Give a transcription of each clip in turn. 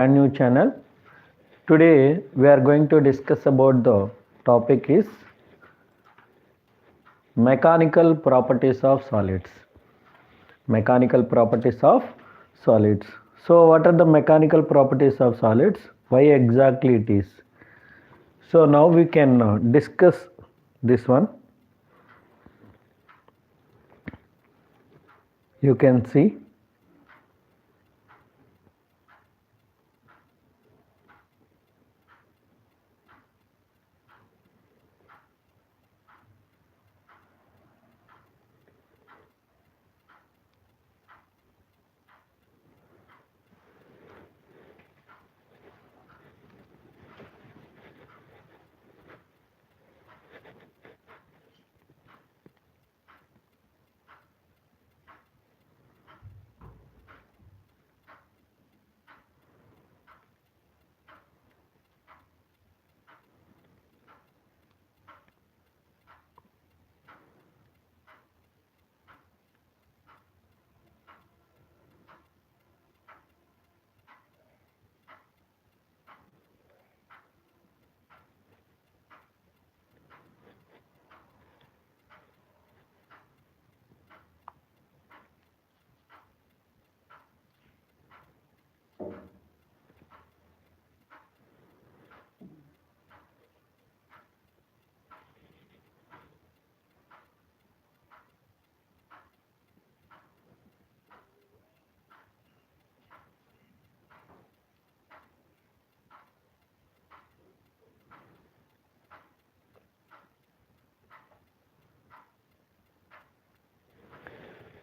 brand new channel. Today we are going to discuss about the topic is mechanical properties of solids. Mechanical properties of solids. So what are the mechanical properties of solids? Why exactly it is? So now we can discuss this one. You can see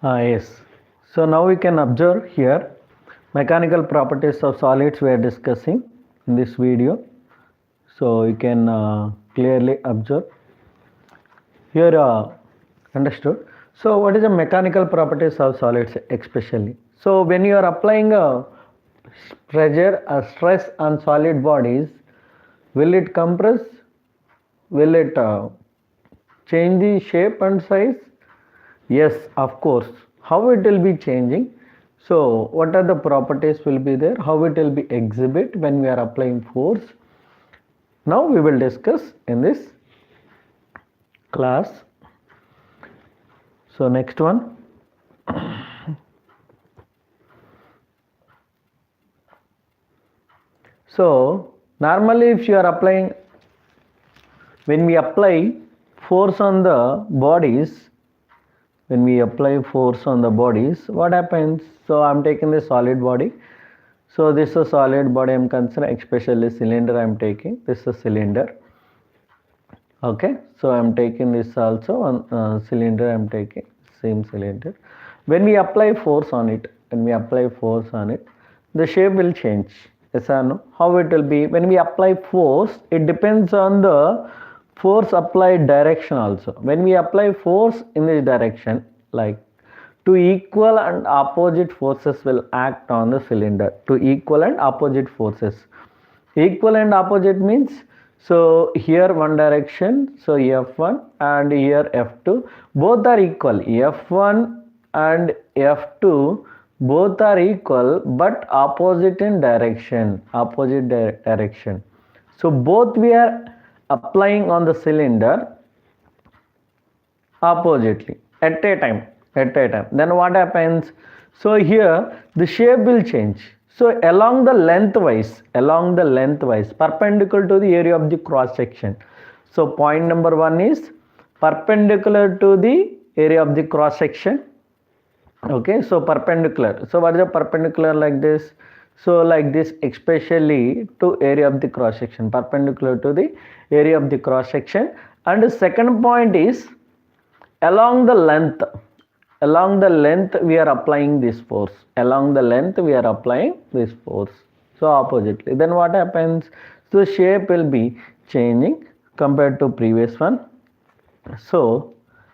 yes. So now we can observe here mechanical properties of solids we are discussing in this video. So you can clearly observe here. Understood. So what is the mechanical properties of solids especially? So when you are applying a pressure or stress on solid bodies, will it compress? Will it change the shape and size? Yes, of course. How it will be changing? So what are the properties will be there? How it will be exhibit when we are applying force? Now we will discuss in this class. So next one. So normally if you are applying, when we apply force on the bodies, what happens? So I'm taking the solid body. So this is a solid body I'm considering, especially cylinder I'm taking. This is a cylinder. Okay, so I'm taking this also on cylinder I'm taking, same cylinder. When we apply force on it, the shape will change. Yes or no? How it will be? When we apply force, it depends on the force applied direction also. When we apply force in this direction, like two equal and opposite forces will act on the cylinder. Two equal and opposite forces. Equal and opposite means, so here one direction, so F1 and here F2, both are equal. F1 and F2 both are equal but opposite in direction, direction. So both we are applying on the cylinder oppositely at a time. Then what happens? So here the shape will change. So along the lengthwise, perpendicular to the area of the cross section. So point number 1 is perpendicular to the area of the cross section. Okay, so perpendicular. So what is a perpendicular like this? So like this, especially to area of the cross section, perpendicular to the area of the cross section. And the second point is along the length we are applying this force. So oppositely, then what happens? So shape will be changing compared to previous one. So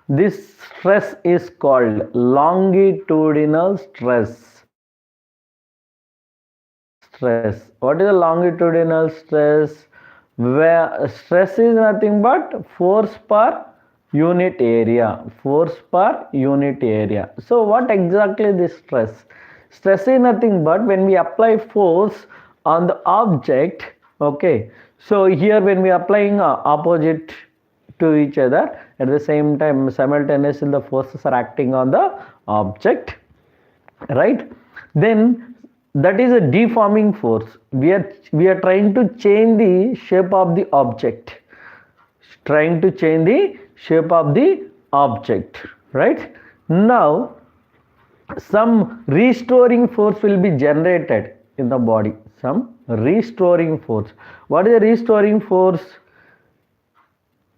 this stress is called longitudinal stress. What is a longitudinal stress? Where stress is nothing but force per unit area. So what exactly this stress? Stress is nothing but when we apply force on the object. Okay, so here when we are applying opposite to each other, at the same time simultaneously the forces are acting on the object, right? Then that is a deforming force. We are trying to change the shape of the object, trying to change the shape of the object, right? Now some restoring force will be generated in the body, some restoring force. What is a restoring force?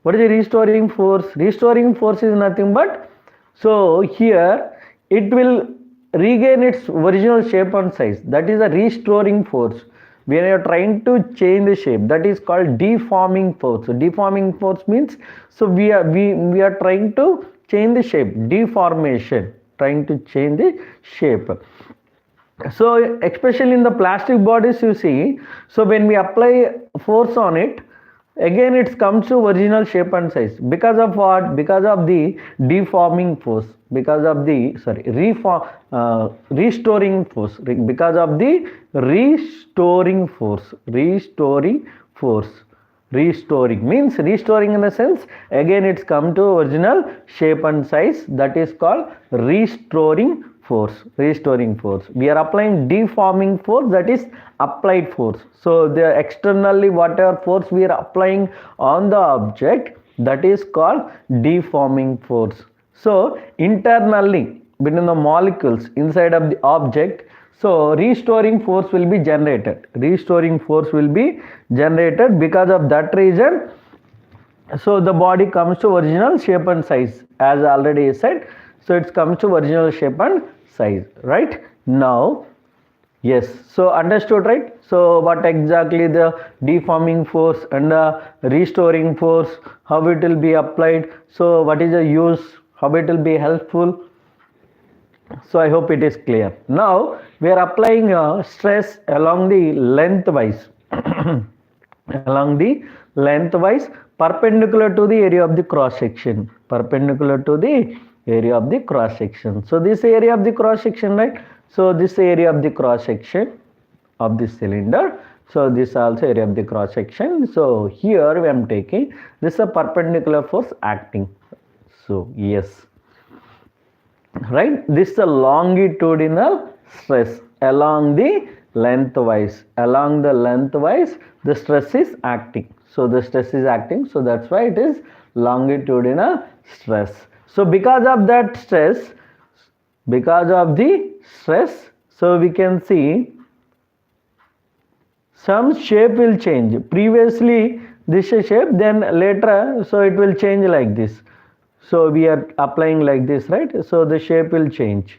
What is a restoring force? Restoring force is nothing but, so here it will regain its original shape and size. That is a restoring force. When you are trying to change the shape, that is called deforming force. So deforming force means, so we are trying to change the shape, deformation, trying to change the shape. So especially in the plastic bodies, you see, so when we apply force on it, again it comes to original shape and size. Because of what? Because of the deforming force, because of the restoring force, because of the restoring force. Restoring means restoring in the sense, again it's come to original shape and size. That is called restoring force. We are applying deforming force, that is applied force. So the externally whatever force we are applying on the object, that is called deforming force. So internally between the molecules inside of the object, so restoring force will be generated. Because of that reason, so the body comes to original shape and size, as already said. So it comes to original shape and size, right? Now, yes, so understood, right? So what exactly the deforming force and the restoring force, how it will be applied, so what is the use, how it will be helpful. So I hope it is clear. Now we are applying stress along the lengthwise perpendicular to the area of the cross section. So this area of the cross section, right? So this area of the cross section of this cylinder. So this also area of the cross section. So here we am taking this is a perpendicular force acting. So yes, right, this is a longitudinal stress along the lengthwise. The stress is acting. So the stress is acting, so that's why it is longitudinal stress. So because of that stress, so we can see some shape will change. Previously this shape, then later so it will change like this. So we are applying like this, right? So the shape will change.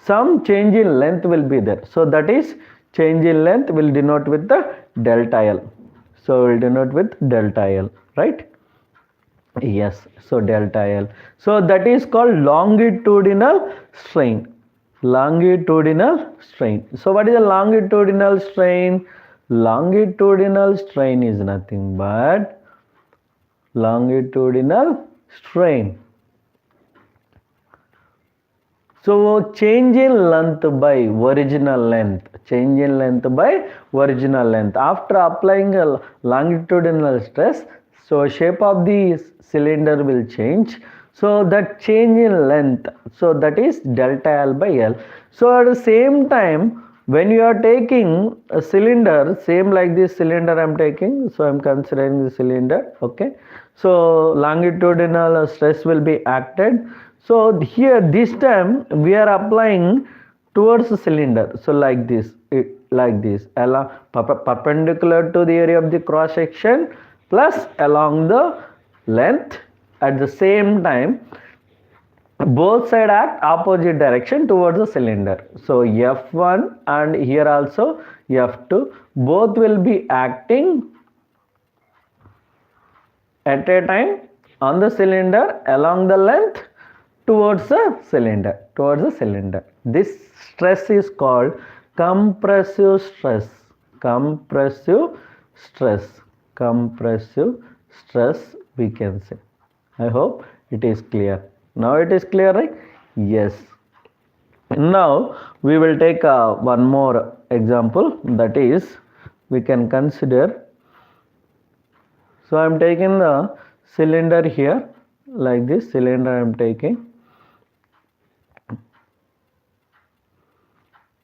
Some change in length will be there. So that is change in length will denote with the delta L. So will denote with delta L, right? Yes, so delta L. So that is called longitudinal strain. So what is a longitudinal strain? Longitudinal strain is nothing but longitudinal strain. So change in length by original length. After applying a longitudinal stress, so shape of the cylinder will change. So that change in length, so that is delta L by L. So at the same time, when you are taking a cylinder, same like this cylinder I am taking, so I am considering the cylinder, okay. So longitudinal stress will be acted. So here this time we are applying towards the cylinder. So like this, perpendicular to the area of the cross section plus along the length. At the same time, both side act opposite direction towards the cylinder. So F1 and here also F2, both will be acting at a time on the cylinder along the length towards the cylinder. This stress is called compressive stress. We can say. I hope it is clear. Now it is clear, right? Yes. Now we will take one more example, that is we can consider. So I am taking the cylinder here, like this cylinder I am taking.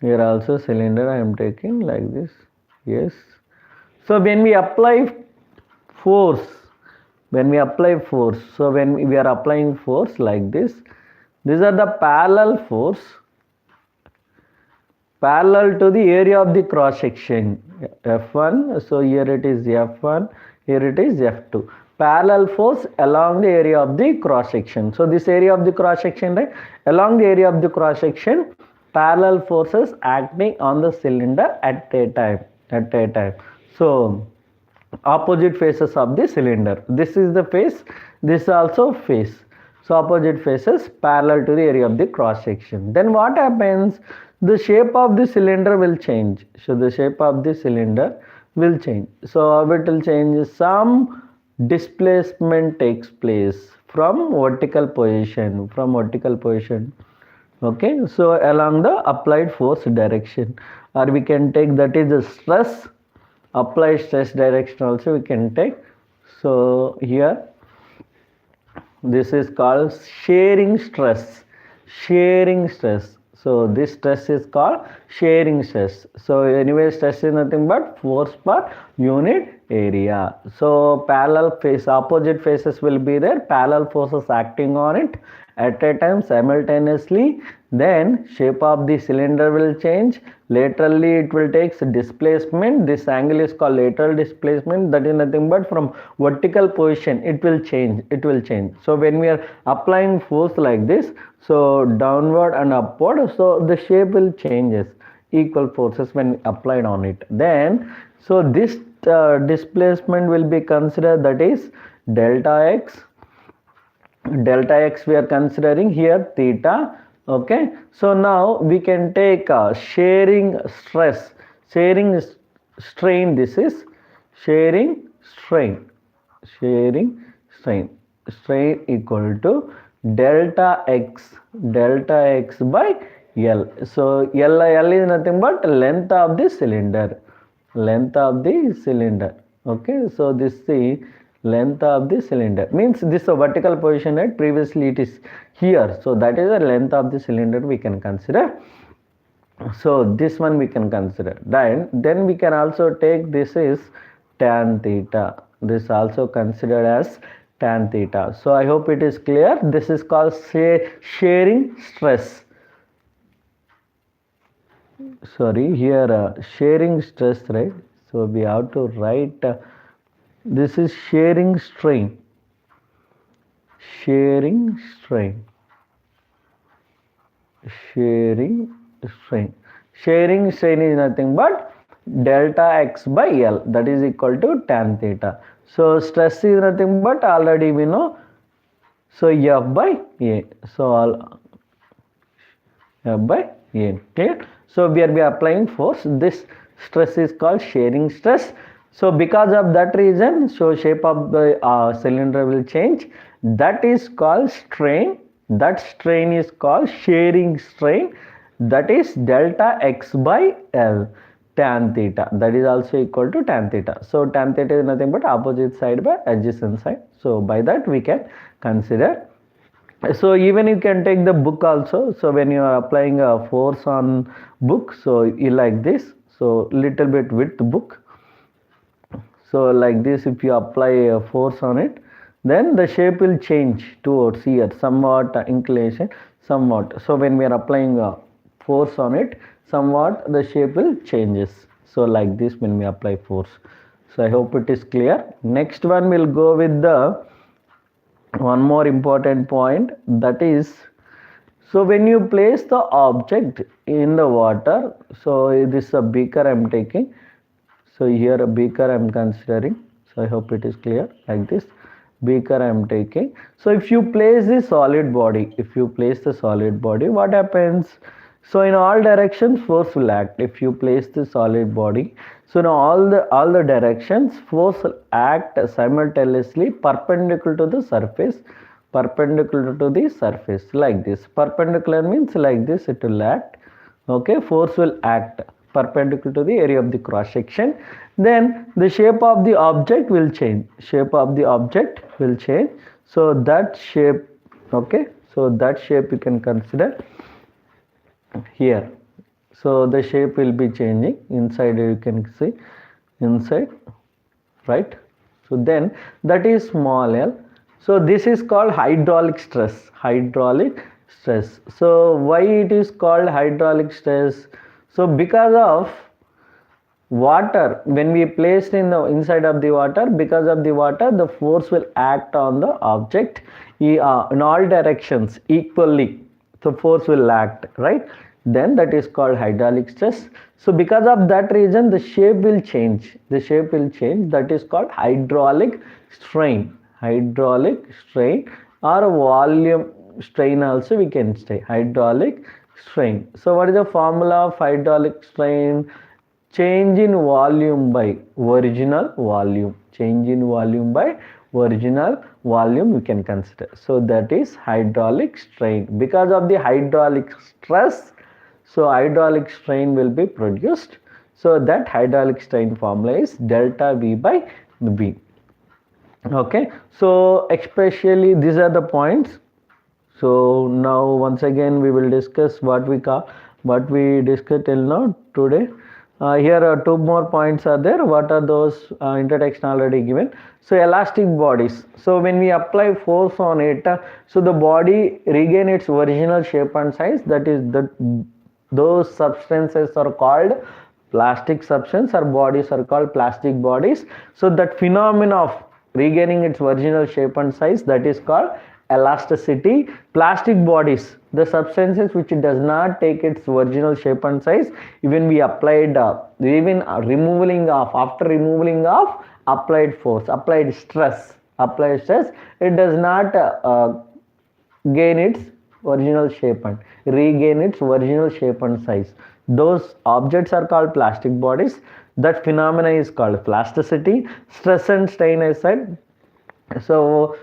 Here also cylinder I am taking like this. Yes. So when we apply force, so when we are applying force like this, these are the parallel force parallel to the area of the cross section F1. So here it is F1, here it is F2. Parallel force along the area of the cross section. So this area of the cross section, right? Along the area of the cross section, parallel forces acting on the cylinder at a time. So opposite faces of the cylinder. This is the face, this is also face. So opposite faces parallel to the area of the cross section. Then what happens? The shape of the cylinder will change. So the shape of the cylinder will change. So how it will change? Some displacement takes place from vertical position. Okay, so along the applied force direction, or we can take that is the stress, applied stress direction also we can take. So here this is called shearing stress. So this stress is called shearing stress. So anyway, stress is nothing but force per unit area. So parallel face, opposite faces will be there, parallel forces acting on it at a time simultaneously. Then shape of the cylinder will change. Laterally it will take displacement. This angle is called lateral displacement. That is nothing but from vertical position it will change. So when we are applying force like this, so downward and upward, so the shape will changes. Equal forces when applied on it. Then so this displacement will be considered, that is delta x we are considering here theta. Okay, so now we can take shearing strain. This is shearing strain equal to delta x by L. So L is nothing but length of the cylinder. Okay, so this is the length of the cylinder, means this is a vertical position, right? Previously it is here, so that is the length of the cylinder we can consider. So this one we can consider. Then we can also take, this is tan theta. This also considered as tan theta. So I hope it is clear. This is called shearing stress. Sorry, here shearing stress, right? So we have to write this is shearing strain. Shearing strain is nothing but delta x by L, that is equal to tan theta. So stress is nothing but, already we know, so F by A. So F by A, clear? So we are applying force. This stress is called shearing stress. So because of that reason, so shape of the cylinder will change. That is called strain. That strain is called shearing strain. That is delta x by L, tan theta. That is also equal to tan theta. So tan theta is nothing but opposite side by adjacent side. So by that we can consider. So even you can take the book also. So when you are applying a force on book, so you like this. So little bit width book. So like this, if you apply a force on it, then the shape will change towards here, somewhat inclination, somewhat. So when we are applying a force on it, somewhat the shape will changes. So like this when we apply force. So I hope it is clear. Next one will go with the one more important point, that is, so when you place the object in the water, so this is a beaker I am taking. So here a beaker I am considering. So I hope it is clear. Like this beaker I am taking. So if you place the solid body, what happens? So in all directions force will act. If you place the solid body, so in all the directions force will act simultaneously perpendicular to the surface. perpendicular to the surface, like this. Perpendicular means like this it will act. Okay, force will act perpendicular to the area of the cross section. Then the shape of the object will change. Shape of the object will change. So that shape, okay, so that shape you can consider here. So the shape will be changing. Inside you can see inside, right? So then that is small l. So this is called hydraulic stress. Hydraulic stress. So why it is called hydraulic stress? So because of water, when we placed in the inside of the water, because of the water, the force will act on the object in all directions equally. So force will act, right? Then that is called hydraulic stress. So because of that reason, the shape will change. The shape will change. That is called hydraulic strain. Hydraulic strain or volume strain also we can say hydraulic strain. So what is the formula of hydraulic strain? Change in volume by original volume. Change in volume by original volume you can consider. So that is hydraulic strain. Because of the hydraulic stress, so hydraulic strain will be produced. So that hydraulic strain formula is delta V by V. Okay, so especially these are the points. So now once again we will discuss what we discussed till now today. Here are two more points are there. What are those? Introduction already given. So elastic bodies. So when we apply force on it, so the body regain its original shape and size. That is those substances are called plastic substance, or bodies are called plastic bodies. So that phenomena of regaining its original shape and size, that is called elasticity. Plastic bodies, the substances which does not take its original shape and size, even we applied removing of, after removing of applied force, applied stress, it does not gain its original shape and regain its original shape and size. Those objects are called plastic bodies. That phenomena is called plasticity. Stress and strain I said. So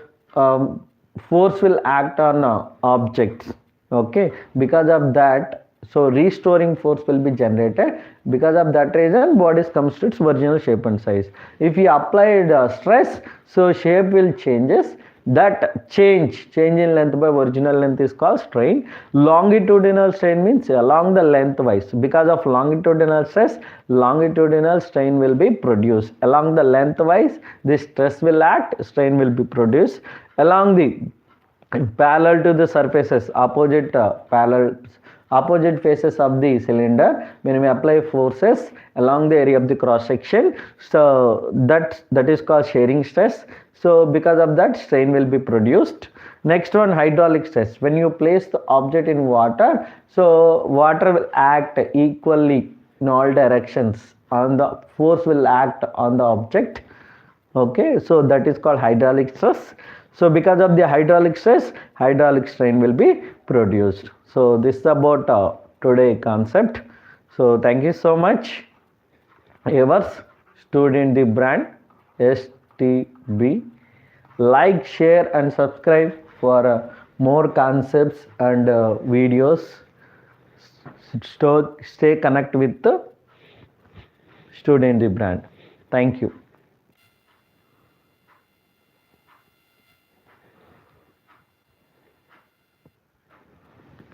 force will act on objects. Okay, because of that, so restoring force will be generated. Because of that reason, bodies comes to its original shape and size. If you applied stress, so shape will changes. That change in length by original length is called strain. Longitudinal strain means along the lengthwise. Because of longitudinal stress, longitudinal strain will be produced. Along the lengthwise, this stress will act, strain will be produced. Along the parallel to the surfaces, opposite faces of the cylinder, when we apply forces along the area of the cross section, so that is called shearing stress. So because of that, strain will be produced. Next one, hydraulic stress. When you place the object in water, so water will act equally in all directions, on the force will act on the object. Okay, so that is called hydraulic stress. So because of the hydraulic stress, hydraulic strain will be produced. So this is about today concept. So thank you so much. Yours, student the brand STB. Like, share and subscribe for more concepts and videos. Stay connected with the student the brand. Thank you.